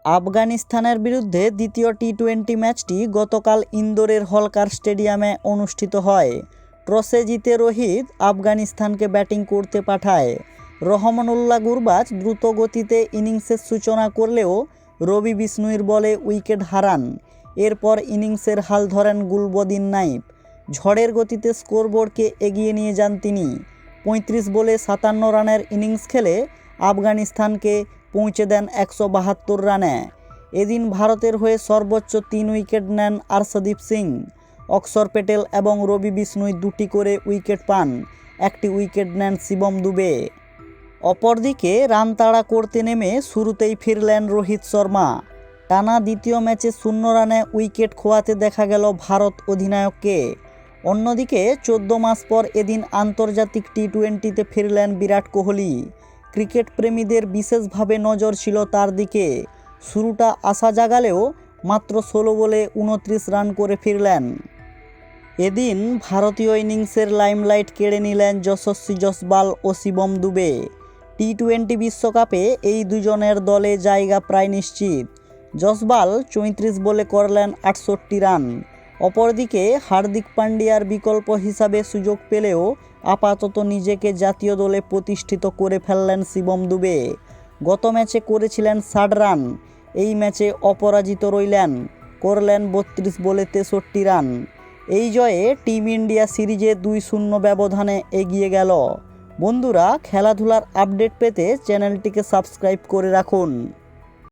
আফগানিস্তানের বিরুদ্ধে দ্বিতীয় টি-20 ম্যাচটি গতকাল ইন্দোরের হলকার স্টেডিয়ামে অনুষ্ঠিত হয়। টসে জিতে রোহিত আফগানিস্তানকে ব্যাটিং করতে পাঠায়। রহমানুল্লাহ গুরবাজ দ্রুত গতিতে ইনিংসের সূচনা করলেও রবি বিষ্ণুইর বলে উইকেট হারান। এরপর ইনিংসের হাল ধরেন গুলবদিন নাইব। ঝড়ের গতিতে স্কোরবোর্ডকে এগিয়ে নিয়ে যান তিনি। ৩৫ বলে ৫৭ রানের ইনিংস খেলে আফগানিস্তানকে পৌঁছে দেন ১৭২ রানে। এদিন ভারতের হয়ে সর্বোচ্চ ৩ উইকেট নেন আর্শদীপ সিং। অক্ষর প্যাটেল এবং রবি বিষ্ণুই ২টি করে উইকেট পান, ১টি উইকেট নেন শিবম দুবে। অপরদিকে রান তাড়া করতে নেমে শুরুতেই ফিরলেন রোহিত শর্মা। টানা দ্বিতীয় ম্যাচে ০ রানে উইকেট খোয়াতে দেখা গেল ভারত অধিনায়ককে। অন্যদিকে ১৪ মাস পর এদিন আন্তর্জাতিক টি-20তে ফিরলেন বিরাট কোহলি। ক্রিকেট প্রেমীদের বিশেষভাবে নজর ছিল তার দিকে। শুরুটা আশা জাগালেও মাত্র ১৬ বলে ২৯ রান করে ফিরলেন। এদিন ভারতীয় ইনিংসের লাইমলাইট কেড়ে নিলেন যশস্বী জসবাল ও শিবম দুবে। টি-20 বিশ্বকাপে এই দুজনের দলে জায়গা প্রায় নিশ্চিত। জসবাল ৩৪ বলে করলেন ৬৮ রান। অপরদিকে হার্দিক পান্ডিয়ার বিকল্প হিসাবে সুযোগ পেলেও আপাতত নিজেকে জাতীয় দলে প্রতিষ্ঠিত করে ফেললেন শিবম দুবে। গত ম্যাচে করেছিলেন ৬০ রান, এই ম্যাচে অপরাজিত রইলেন, করলেন ৩২ বলে ৬৩ রান। এই জয়ে টিম ইন্ডিয়া সিরিজে ২-০ ব্যবধানে এগিয়ে গেল। বন্ধুরা, খেলাধুলার আপডেট পেতে চ্যানেলটিকে সাবস্ক্রাইব করে রাখুন।